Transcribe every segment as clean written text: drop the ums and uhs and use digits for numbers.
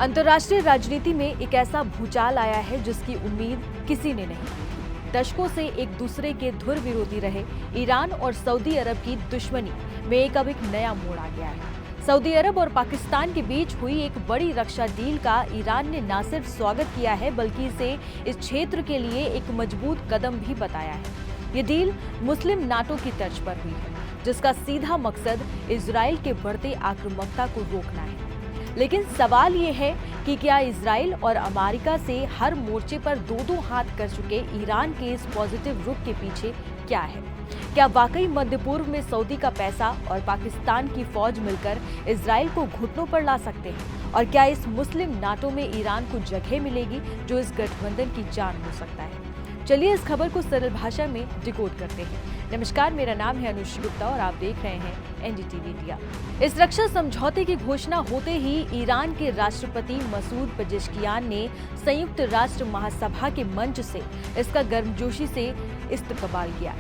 अंतर्राष्ट्रीय राजनीति में एक ऐसा भूचाल आया है जिसकी उम्मीद किसी ने नहीं की थी। दशकों से एक दूसरे के धुर विरोधी रहे ईरान और सऊदी अरब की दुश्मनी में अब एक नया मोड़ आ गया है। सऊदी अरब और पाकिस्तान के बीच हुई एक बड़ी रक्षा डील का ईरान ने न सिर्फ स्वागत किया है बल्कि इसे इस क्षेत्र के लिए एक मजबूत कदम भी बताया है। ये डील मुस्लिम नाटो की तर्ज पर हुई है, जिसका सीधा मकसद इजराइल के बढ़ते आक्रामकता को रोकना है। लेकिन सवाल ये है कि क्या इजराइल और अमेरिका से हर मोर्चे पर दो दो हाथ कर चुके ईरान के इस पॉजिटिव रुख के पीछे क्या है? क्या वाकई मध्य पूर्व में सऊदी का पैसा और पाकिस्तान की फौज मिलकर इजराइल को घुटनों पर ला सकते हैं? और क्या इस मुस्लिम नाटो में ईरान को जगह मिलेगी जो इस गठबंधन की जान हो सकता है? चलिए इस खबर को सरल भाषा में डिकोड करते हैं। नमस्कार, मेरा नाम है अनुश्री गुप्ता और आप देख रहे हैं एनडीटीवी इंडिया। इस रक्षा समझौते की घोषणा होते ही ईरान के राष्ट्रपति मसूद पेजेश्कियान ने संयुक्त राष्ट्र महासभा के मंच से इसका गर्मजोशी से इस्तकबाल किया।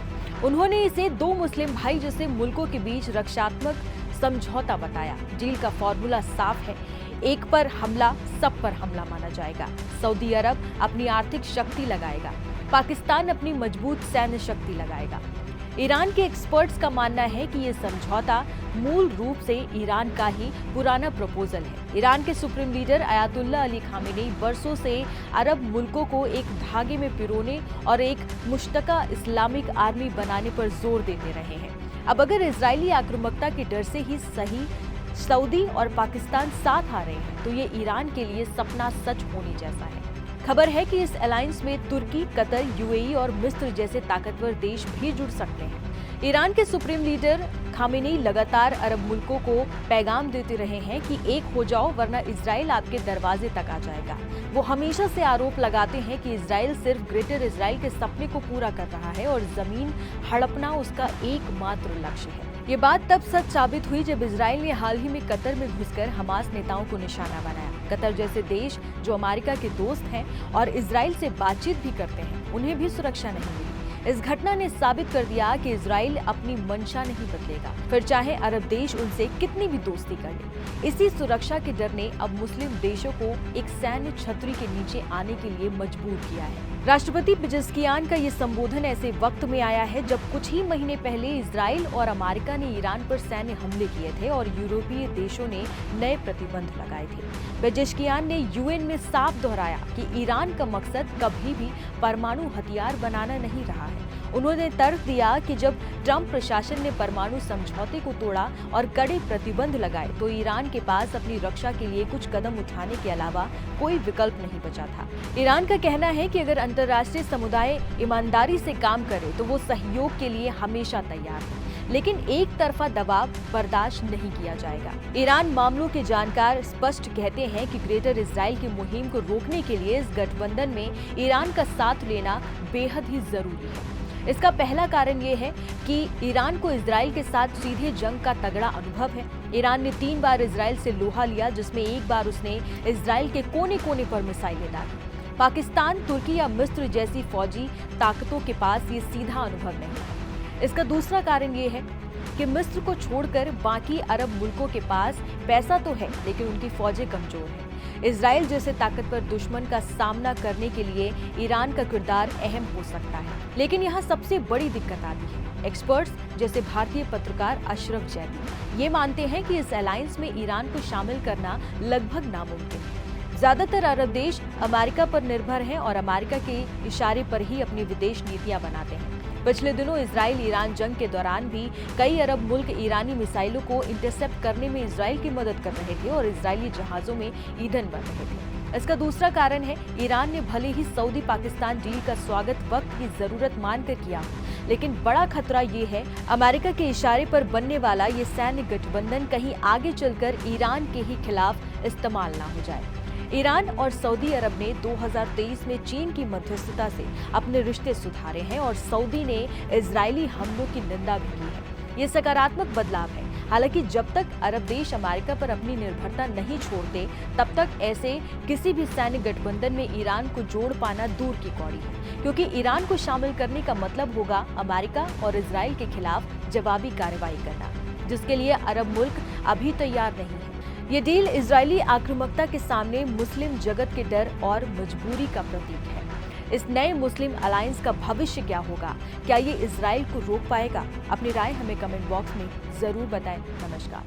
उन्होंने इसे दो मुस्लिम भाई जैसे मुल्कों के बीच रक्षात्मक समझौता बताया। डील का फॉर्मूला साफ है, एक पर हमला सब पर हमला माना जाएगा। सऊदी अरब अपनी आर्थिक शक्ति लगाएगा, पाकिस्तान अपनी मजबूत सैन्य शक्ति लगाएगा। ईरान के एक्सपर्ट्स का मानना है कि ये समझौता मूल रूप से ईरान का ही पुराना प्रपोजल है। ईरान के supreme leader Ayatollah Ali Khamenei बरसों से अरब मुल्कों को एक धागे में पिरोने और एक मुश्तका इस्लामिक आर्मी बनाने पर जोर देते रहे हैं। अब अगर इजरायली आक्रामकता के डर से ही सही सऊदी और पाकिस्तान साथ आ रहे हैं तो ये ईरान के लिए सपना सच होने जैसा है। खबर है कि इस अलायंस में तुर्की, कतर, यूएई और मिस्र जैसे ताकतवर देश भी जुड़ सकते हैं। ईरान के सुप्रीम लीडर खामेनी लगातार अरब मुल्कों को पैगाम देते रहे हैं कि एक हो जाओ वरना इजराइल आपके दरवाजे तक आ जाएगा। वो हमेशा से आरोप लगाते हैं कि इजराइल सिर्फ ग्रेटर इजराइल के सपने को पूरा कर रहा है और जमीन हड़पना उसका एकमात्र लक्ष्य है। ये बात तब सच साबित हुई जब इजराइल ने हाल ही में कतर में घुसकर हमास नेताओं को निशाना बनाया। कतर जैसे देश जो अमेरिका के दोस्त हैं और इजराइल से बातचीत भी करते हैं, उन्हें भी सुरक्षा नहीं मिली। इस घटना ने साबित कर दिया कि इजराइल अपनी मंशा नहीं बदलेगा, फिर चाहे अरब देश उनसे कितनी भी दोस्ती कर ले। इसी सुरक्षा के डर ने अब मुस्लिम देशों को एक सैन्य छतरी के नीचे आने के लिए मजबूर किया है। राष्ट्रपति पेजेश्कियान का ये संबोधन ऐसे वक्त में आया है जब कुछ ही महीने पहले इजराइल और अमेरिका ने ईरान पर सैन्य हमले किए थे और यूरोपीय देशों ने नए प्रतिबंध लगाए थे। पेजेश्कियान ने यूएन में साफ दोहराया कि ईरान का मकसद कभी भी परमाणु हथियार बनाना नहीं रहा है। उन्होंने तर्क दिया कि जब ट्रंप प्रशासन ने परमाणु समझौते को तोड़ा और कड़े प्रतिबंध लगाए तो ईरान के पास अपनी रक्षा के लिए कुछ कदम उठाने के अलावा कोई विकल्प नहीं बचा था। ईरान का कहना है कि अगर अंतर्राष्ट्रीय समुदाय ईमानदारी से काम करे तो वो सहयोग के लिए हमेशा तैयार है, लेकिन एक तरफा दबाव बर्दाश्त नहीं किया जाएगा। ईरान मामलों के जानकार स्पष्ट कहते हैं कि ग्रेटर इजराइल की मुहिम को रोकने के लिए इस गठबंधन में ईरान का साथ लेना बेहद ही जरूरी है। इसका पहला कारण ये है कि ईरान को इजराइल के साथ सीधे जंग का तगड़ा अनुभव है। ईरान ने 3 बार इजराइल से लोहा लिया, जिसमें एक बार उसने इजराइल के कोने कोने पर मिसाइलें डाली। पाकिस्तान, तुर्की या मिस्र जैसी फौजी ताकतों के पास ये सीधा अनुभव नहीं है। इसका दूसरा कारण ये है कि मिस्र को छोड़कर बाकी अरब मुल्कों के पास पैसा तो है लेकिन उनकी फौजें कमजोर हैं। इजराइल जैसे ताकतवर दुश्मन का सामना करने के लिए ईरान का किरदार अहम हो सकता है, लेकिन यहाँ सबसे बड़ी दिक्कत आती है। एक्सपर्ट्स जैसे भारतीय पत्रकार अशरफ जैदी ये मानते हैं कि इस अलायंस में ईरान को शामिल करना लगभग नामुमकिन है। ज्यादातर अरब देश अमेरिका पर निर्भर हैं और अमेरिका के इशारे पर ही अपनी विदेश नीतियां बनाते हैं। पिछले दिनों इजराइल ईरान जंग के दौरान भी कई अरब मुल्क ईरानी मिसाइलों को इंटरसेप्ट करने में इजराइल की मदद कर रहे थे और इजरायली जहाजों में ईंधन भर रहे थे। इसका दूसरा कारण है ईरान ने भले ही सऊदी पाकिस्तान डील का स्वागत वक्त की जरूरत मानकर किया, लेकिन बड़ा खतरा ये है अमेरिका के इशारे पर बनने वाला ये सैन्य गठबंधन कहीं आगे चलकर ईरान के ही खिलाफ इस्तेमाल ना हो जाए। ईरान और सऊदी अरब ने 2023 में चीन की मध्यस्थता से अपने रिश्ते सुधारे हैं और सऊदी ने इजरायली हमलों की निंदा भी की है। ये सकारात्मक बदलाव है। हालांकि जब तक अरब देश अमेरिका पर अपनी निर्भरता नहीं छोड़ते तब तक ऐसे किसी भी सैन्य गठबंधन में ईरान को जोड़ पाना दूर की कौड़ी है, क्योंकि ईरान को शामिल करने का मतलब होगा अमेरिका और इजराइल के खिलाफ जवाबी कार्रवाई करना, जिसके लिए अरब मुल्क अभी तैयार नहीं है। ये डील इजरायली आक्रामकता के सामने मुस्लिम जगत के डर और मजबूरी का प्रतीक है। इस नए मुस्लिम अलायंस का भविष्य क्या होगा? क्या ये इजराइल को रोक पाएगा? अपनी राय हमें कमेंट बॉक्स में जरूर बताएं। नमस्कार।